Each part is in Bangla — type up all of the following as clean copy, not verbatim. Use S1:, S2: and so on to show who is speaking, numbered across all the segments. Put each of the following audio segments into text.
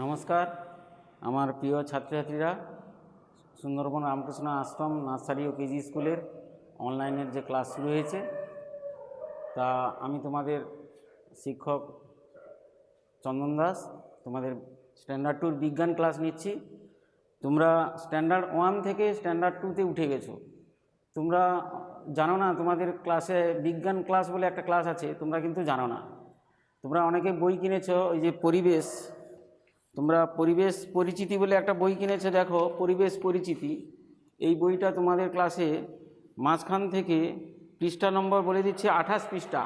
S1: নমস্কার, আমার প্রিয় ছাত্রছাত্রীরা, সুন্দরবন রামকৃষ্ণ আশ্রম নার্সারি ও কেজি স্কুলের অনলাইনের যে ক্লাস শুরু হয়েছে, তা আমি তোমাদের শিক্ষক চন্দন দাস তোমাদের স্ট্যান্ডার্ড 2 বিজ্ঞান ক্লাস নিচ্ছি। তোমরা স্ট্যান্ডার্ড 1 থেকে স্ট্যান্ডার্ড 2-তে উঠে গেছো। তোমরা জানো না তোমাদের ক্লাসে বিজ্ঞান ক্লাস বলে একটা ক্লাস আছে, তোমরা কিন্তু জানো না। তোমরা অনেকে বই কিনেছো, ওই যে পরিবেশ, তোমরা পরিবেশ পরিচিতি বলে একটা বই কিনেছো, দেখো পরিবেশ পরিচিতি। এই বইটা তোমাদের ক্লাসে মাঝখান থেকে পৃষ্ঠা নম্বর বলে দিচ্ছে 28 পৃষ্ঠা।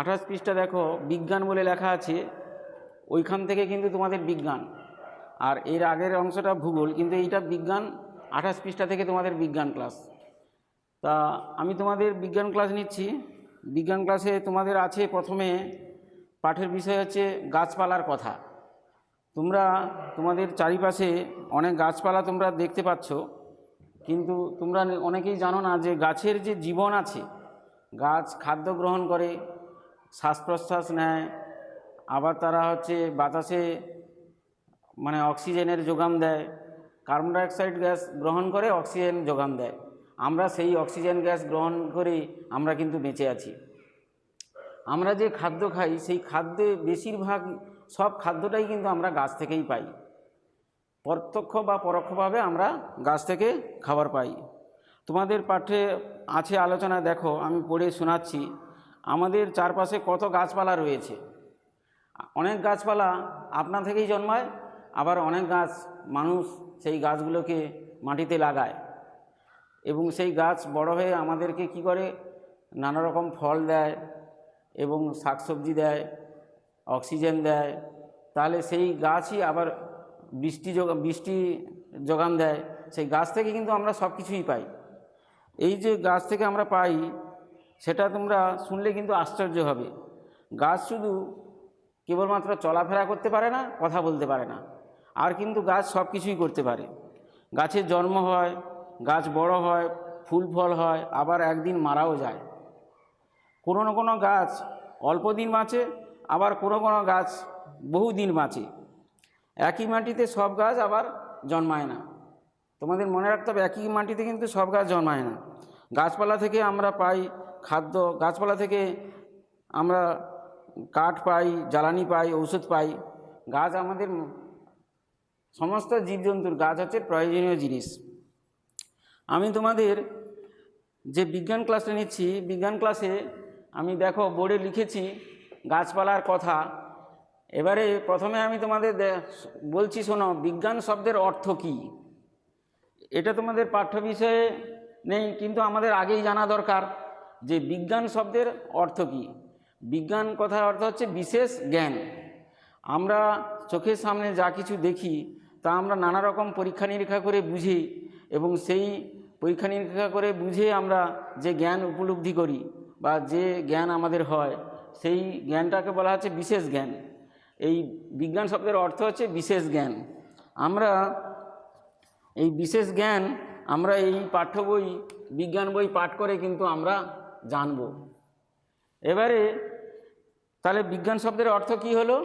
S1: 28 পৃষ্ঠা দেখো বিজ্ঞান বলে লেখা আছে, ওইখান থেকে কিন্তু তোমাদের বিজ্ঞান। আর এর আগের অংশটা ভূগোল, কিন্তু এইটা বিজ্ঞান। 28 পৃষ্ঠা থেকে তোমাদের বিজ্ঞান ক্লাস। তা আমি তোমাদের বিজ্ঞান ক্লাস নিচ্ছি। বিজ্ঞান ক্লাসে তোমাদের আছে প্রথমে পাঠের বিষয় হচ্ছে গাছপালার কথা। তোমরা তোমাদের চারিপাশে অনেক গাছপালা তোমরা দেখতে পাচ্ছ, কিন্তু তোমরা অনেকেই জানো না যে গাছের যে জীবন আছে, গাছ খাদ্য গ্রহণ করে, শ্বাস প্রশ্বাস নেয়, আবার তারা বাতাসে অক্সিজেনের যোগান দেয়, কার্বন ডাইঅক্সাইড গ্যাস গ্রহণ করে অক্সিজেন যোগান দেয়। আমরা সেই অক্সিজেন গ্যাস গ্রহণ করে আমরা কিন্তু বেঁচে আছি। আমরা যে খাদ্য খাই, সেই খাদ্যে বেশিরভাগ সব খাদ্যটাই কিন্তু আমরা গাছ থেকেই পাই। প্রত্যক্ষ বা পরোক্ষভাবে আমরা গাছ থেকে খাবার পাই। তোমাদের পাঠ্যে আছে আলোচনা, দেখো আমি পড়ে শোনাচ্ছি। আমাদের চারপাশে কত গাছপালা রয়েছে। অনেক গাছপালা আপনা থেকেই জন্মায়, আবার অনেক গাছ মানুষ সেই গাছগুলোকে মাটিতে লাগায়, এবং সেই গাছ বড় হয়ে আমাদেরকে কি করে, নানা রকম ফল দেয় এবং শাকসবজি দেয়, অক্সিজেন দেয়। তাহলে সেই গাছই আবার বৃষ্টি যোগান দেয়। সেই গাছ থেকে কিন্তু আমরা সব কিছুই পাই। এই যে গাছ থেকে আমরা পাই, সেটা তোমরা শুনলে কিন্তু আশ্চর্য হবে। গাছ শুধু কেবলমাত্র চলাফেরা করতে পারে না, কথা বলতে পারে না, আর কিন্তু গাছ সব কিছুই করতে পারে। গাছের জন্ম হয়, গাছ বড় হয়, ফুল ফল হয়, আবার একদিন মারাও যায়। কোনো না কোনো গাছ অল্প দিন বাঁচে, আবার কোনো কোনো গাছ বহু দিন বাঁচে। একই মাটিতে সব গাছ আবার জন্মায় না। তোমাদের মনে রাখতে হবে, একই মাটিতে কিন্তু সব গাছ জন্মায় না। গাছপালা থেকে আমরা পাই খাদ্য, গাছপালা থেকে আমরা কাঠ পাই, জ্বালানি পাই, ঔষধ পাই। গাছ আমাদের সমস্ত জীবজন্তুর, গাছ হচ্ছে প্রয়োজনীয় জিনিস। আমি তোমাদের যে বিজ্ঞান ক্লাসটা নিচ্ছি, বিজ্ঞান ক্লাসে আমি দেখো বোর্ডে লিখেছি গাছপালার কথা। এবারে প্রথমে আমি তোমাদের বলছি, শোনো, বিজ্ঞান শব্দের অর্থ কী। এটা তোমাদের পাঠ্য বিষয়ে নেই, কিন্তু আমাদের আগেই জানা দরকার যে বিজ্ঞান শব্দের অর্থ কী। বিজ্ঞান কথার অর্থ হচ্ছে বিশেষ জ্ঞান। আমরা চোখের সামনে যা কিছু দেখি, তা আমরা নানা রকম পরীক্ষা নিরীক্ষা করে বুঝি, এবং সেই পরীক্ষা নিরীক্ষা করে বুঝে আমরা যে জ্ঞান উপলব্ধি করি বা যে জ্ঞান আমাদের হয়, সেই জ্ঞানটাকে বলা হচ্ছে বিশেষ জ্ঞান। এই বিজ্ঞান শব্দের অর্থ হচ্ছে বিশেষ জ্ঞান। আমরা এই বিশেষ জ্ঞান আমরা এই পাঠ্য বই, বিজ্ঞান বই পাঠ করে কিন্তু আমরা জানব। এবারে তাহলে বিজ্ঞান শব্দের অর্থ কি হলো?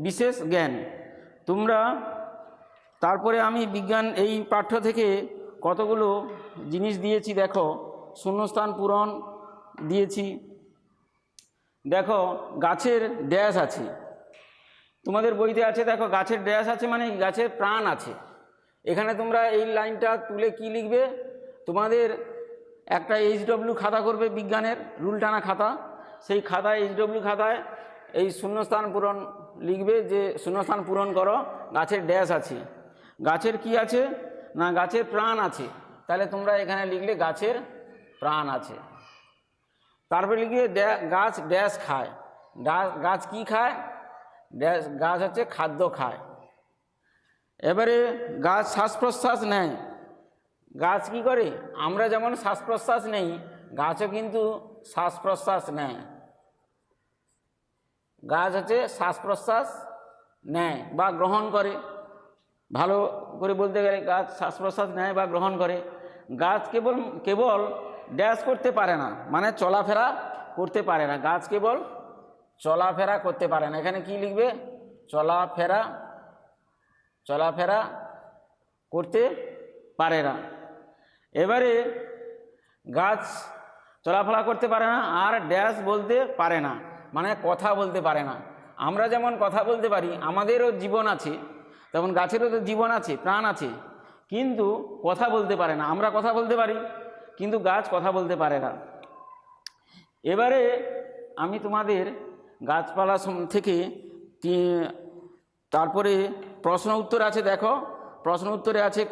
S1: বিশেষ জ্ঞান। তোমরা তারপরে আমি বিজ্ঞান এই পাঠ্য থেকে কতগুলো জিনিস দিয়েছি, দেখো শূন্যস্থান পূরণ দিয়েছি। দেখো গাছের ড্যাশ আছে, তোমাদের বইতে আছে, দেখো গাছের ড্যাশ আছে মানে গাছের প্রাণ আছে। এখানে তোমরা এই লাইনটা তুলে কি লিখবে, তোমাদের একটা HW খাতা করবে, বিজ্ঞানের রুল টানা খাতা। সেই খাতায় HW খাতায় এই শূন্যস্থান পূরণ লিখবে, যে শূন্যস্থান পূরণ করো, গাছের ড্যাশ আছে। গাছের কি আছে না, গাছের প্রাণ আছে। তাহলে তোমরা এখানে লিখলে গাছের প্রাণ আছে। তারপরে লিখবে গাছ ড্যাশ খায়। গাছ কি খায়? ড্যাশ, গাছ হচ্ছে খাদ্য খায়। এবারে গাছ শ্বাস প্রশ্বাস নেয়। গাছ কি করে? আমরা যেমন শ্বাস প্রশ্বাস নেই, গাছও কিন্তু শ্বাস প্রশ্বাস নেয়। গাছ হচ্ছে শ্বাস প্রশ্বাস নেয় বা গ্রহণ করে। ভালো করে বলতে গেলে গাছ শ্বাস প্রশ্বাস নেয় বা গ্রহণ করে। গাছ কেবল ড্যাশ করতে পারে না, মানে চলাফেরা করতে পারে না। গাছ কেবল চলাফেরা করতে পারে না। এখানে কি লিখবে? চলাফেরা চলাফেরা করতে পারে না। এবারে গাছ চলাফেরা করতে পারে না আর ড্যাশ বলতে পারে না, মানে কথা বলতে পারে না। আমরা যেমন কথা বলতে পারি, আমাদেরও জীবন আছে, তেমন গাছেরও তো জীবন আছে, প্রাণ আছে, কিন্তু কথা বলতে পারে না। আমরা কথা বলতে পারি, কিন্তু গাছ কথা বলতে পারে না। এবারে আমি তোমাদের গাছপালা থেকে তারপরে প্রশ্ন উত্তর আছে। দেখো, প্রশ্ন উত্তরে আছে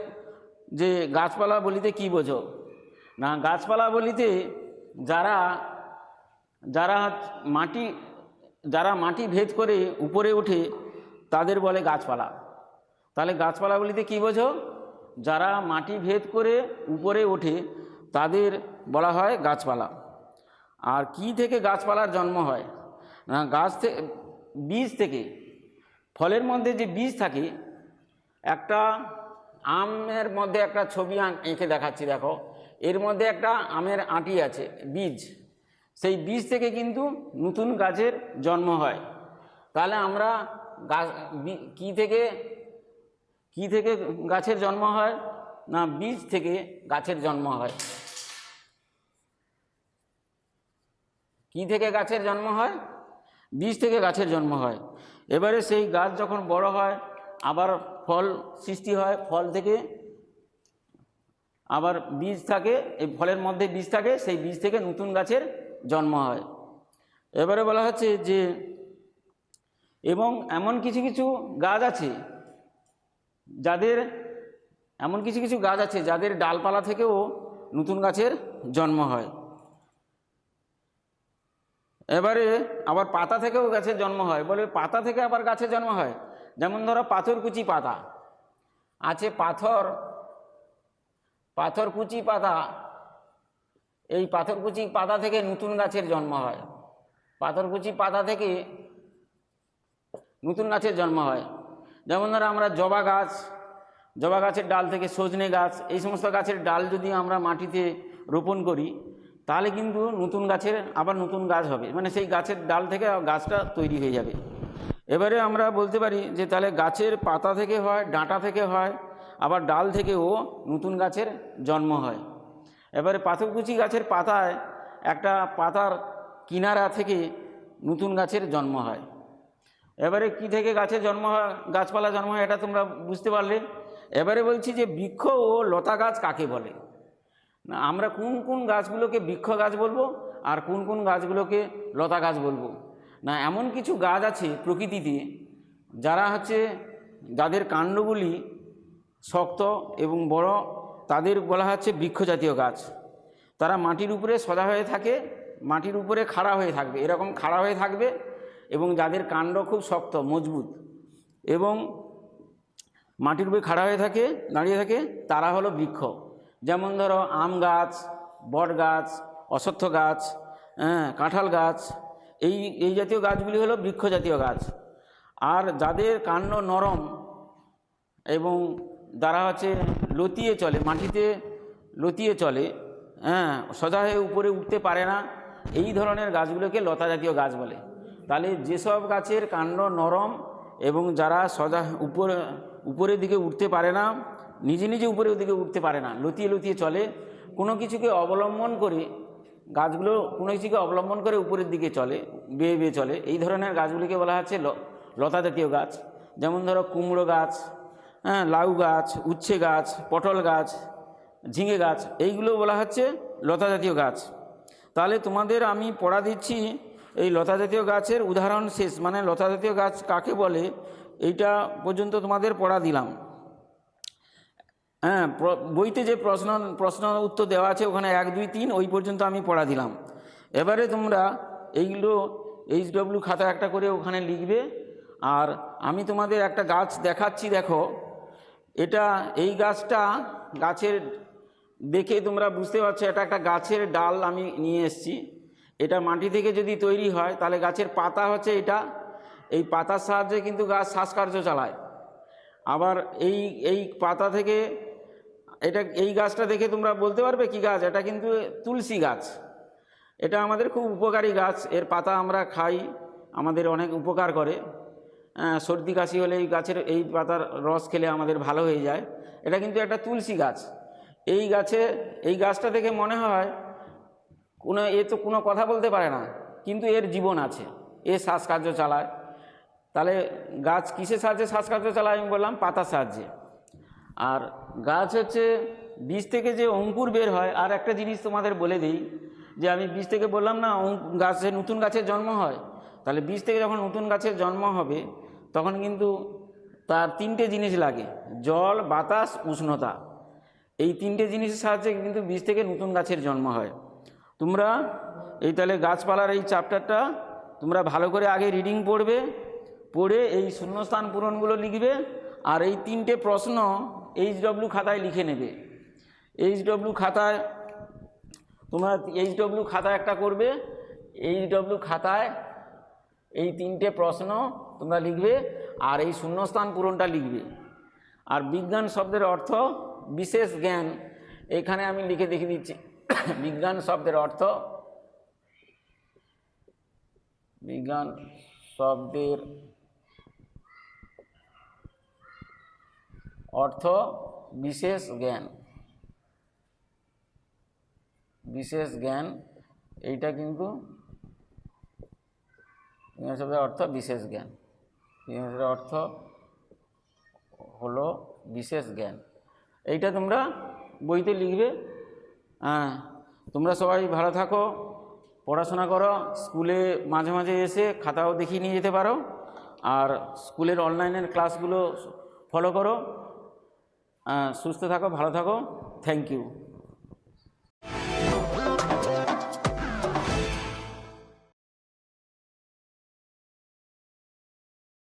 S1: যে গাছপালা বলিতে কি বোঝো? না, গাছপালা বলিতে যারা যারা মাটি ভেদ করে উপরে ওঠে তাদের বলে গাছপালা। তাহলে গাছপালা বলিতে কি বোঝো? যারা মাটি ভেদ করে উপরে ওঠে তাদের বলা হয় গাছপালা। আর কি থেকে গাছপালার জন্ম হয়? না, বীজ থেকে। ফলের মধ্যে যে বীজ থাকে, একটা আমের মধ্যে একটা ছবি এঁকে দেখাচ্ছি, দেখো, এর মধ্যে একটা আমের আঁটি আছে, বীজ। সেই বীজ থেকে কিন্তু নতুন গাছের জন্ম হয়। তাহলে আমরা কি থেকে গাছের জন্ম হয়? না, বীজ থেকে গাছের জন্ম হয়। কি থেকে গাছের জন্ম হয়? বীজ থেকে গাছের জন্ম হয়। এবারে সেই গাছ যখন বড় হয় আবার ফল সৃষ্টি হয়, ফল থেকে আবার বীজ থাকে, এই ফলের মধ্যে বীজ থাকে, সেই বীজ থেকে নতুন গাছের জন্ম হয়। এবারে বলা হচ্ছে যে এবং এমন কিছু কিছু গাছ আছে যাদের ডালপালা থেকেও নতুন গাছের জন্ম হয়। এবারে আবার পাতা থেকেও গাছের জন্ম হয়। বলে পাতা থেকে আবার গাছের জন্ম হয়। যেমন ধরো পাথরকুচি পাতা আছে, পাথরকুচি পাতা, এই পাথরকুচি পাতা থেকে নতুন গাছের জন্ম হয়। পাথরকুচি পাতা থেকে নতুন গাছের জন্ম হয়। যেমন ধরো আমরা জবা গাছের ডাল থেকে সজনে গাছ, এই সমস্ত গাছের ডাল যদি আমরা মাটিতে রোপণ করি তাহলে কিন্তু নতুন গাছ হবে, মানে সেই গাছের ডাল থেকে গাছটা তৈরি হয়ে যাবে। এবারে আমরা বলতে পারি যে তাহলে গাছের পাতা থেকে হয়, ডাঁটা থেকে হয়, আবার ডাল থেকেও নতুন গাছের জন্ম হয়। এবারে পাথরকুচি গাছের পাতায় একটা পাতার কিনারা থেকে নতুন গাছের জন্ম হয়। এবারে কি থেকে গাছের জন্ম হয়, গাছপালা জন্ম হয়, এটা তোমরা বুঝতে পারলে। এবারে বলছি যে বৃক্ষ ও লতা গাছ কাকে বলে? না, আমরা কোন কোন গাছগুলোকে বৃক্ষ গাছ বলবো আর কোন কোন গাছগুলোকে লতা গাছ বলবো? না, এমন কিছু গাছ আছে প্রকৃতিতে যাদের কাণ্ডগুলি শক্ত এবং বড়, তাদের বলা হচ্ছে বৃক্ষ জাতীয় গাছ। তারা মাটির উপরে সদা হয়ে থাকে, মাটির উপরে খাড়া হয়ে থাকবে, এরকম খাড়া হয়ে থাকবে, এবং যাদের কাণ্ড খুব শক্ত মজবুত এবং মাটির উপরে খাড়া হয়ে থাকে, দাঁড়িয়ে থাকে, তারা হলো বৃক্ষ। যেমন ধরো আম গাছ, বট গাছ, অশ্বত্থ গাছ, কাঁঠাল গাছ, এই জাতীয় গাছগুলি হলো বৃক্ষ জাতীয় গাছ। আর যাদের কাণ্ড নরম এবং যারা লতিয়ে চলে, মাটিতে লতিয়ে চলে, সোজা হয়ে উপরে উঠতে পারে না, এই ধরনের গাছগুলোকে লতা জাতীয় গাছ বলে। তাহলে যেসব গাছের কাণ্ড নরম এবং যারা সোজা উপরের দিকে উঠতে পারে না, নিজে উপরের দিকে উঠতে পারে না, লতিয়ে চলে, কোনো কিছুকে অবলম্বন করে উপরের দিকে চলে, বেয়ে চলে, এই ধরনের গাছগুলিকে বলা হচ্ছে লতা জাতীয় গাছ। যেমন ধরো কুমড়ো গাছ, লাউ গাছ, উচ্ছে গাছ, পটল গাছ, ঝিঙে গাছ, এইগুলো বলা হচ্ছে লতা জাতীয় গাছ। তাহলে তোমাদের আমি পড়া দিচ্ছি এই লতা জাতীয় গাছের উদাহরণ শেষ, মানে লতা জাতীয় গাছ কাকে বলে এইটা পর্যন্ত তোমাদের পড়া দিলাম। বইতে যে প্রশ্ন উত্তর দেওয়া আছে ওখানে 1, 2, 3 ওই পর্যন্ত আমি পড়া দিলাম। এবারে তোমরা এইগুলো HW খাতা একটা করে ওখানে লিখবে। আর আমি তোমাদের একটা গাছ দেখাচ্ছি, দেখো, এই গাছের দেখে তোমরা বুঝতে পারছো এটা একটা গাছের ডাল আমি নিয়ে এসেছি। এটা মাটি থেকে যদি তৈরি হয় তাহলে গাছের পাতা হচ্ছে এটা, এই পাতার সাহায্যে কিন্তু গাছ শ্বাসকার্য চালায়। আবার এই পাতা থেকে এই গাছটা দেখে তোমরা বলতে পারবে কি গাছ? এটা কিন্তু তুলসী গাছ। এটা আমাদের খুব উপকারী গাছ, এর পাতা আমরা খাই, আমাদের অনেক উপকার করে। সর্দি কাশি হলে এই গাছের এই পাতার রস খেলে আমাদের ভালো হয়ে যায়। এটা কিন্তু একটা তুলসী গাছ। এই গাছটা থেকে মনে হয় এ তো কোনো কথা বলতে পারে না, কিন্তু এর জীবন আছে, এ শ্বাসকার্য চালায়। তাহলে গাছ কিসের সাহায্যে শ্বাসকার্য চালায়? আমি বললাম পাতার সাহায্যে। আর গাছ হচ্ছে বীজ থেকে যে অঙ্কুর বের হয়। আর একটা জিনিস তোমাদের বলে দিই, যে আমি বীজ থেকে বললাম না নতুন গাছের জন্ম হয়। তাহলে বীজ থেকে যখন নতুন গাছের জন্ম হবে তখন কিন্তু তার 3টে জিনিস লাগে: জল, বাতাস, উষ্ণতা। এই 3টে জিনিসের সাহায্যে কিন্তু বীজ থেকে নতুন গাছের জন্ম হয়। তোমরা তাহলে গাছপালার এই চ্যাপ্টারটা তোমরা ভালো করে আগে রিডিং পড়ে এই শূন্যস্থান পূরণগুলো লিখবে। আর এই 3টে প্রশ্ন HW খাতায় লিখে নেবে। HW খাতায় তোমরা খাতায় একটা করবে। HW খাতায় এই 3টে প্রশ্ন তোমরা লিখবে, আর এই শূন্যস্থান পূরণটা লিখবে। আর বিজ্ঞান শব্দের অর্থ বিশেষ জ্ঞান, এখানে আমি লিখে দেখিয়ে দিচ্ছি। বিজ্ঞান শব্দের অর্থ বিশেষ জ্ঞান। বিশেষ জ্ঞান এইটা কিন্তু বিজ্ঞান শব্দের অর্থ বিশেষ জ্ঞান। বিজ্ঞান শব্দের অর্থ হলো বিশেষ জ্ঞান। এইটা তোমরা বইতে লিখবে। তোমরা সবাই ভালো থাকো, পড়াশোনা করো। স্কুলে মাঝে মাঝে এসে খাতাও দেখিয়ে নিয়ে যেতে পারো। আর স্কুলের অনলাইনের ক্লাসগুলো ফলো করো। সুস্থ থাকো, ভালো থাকো। Thank you.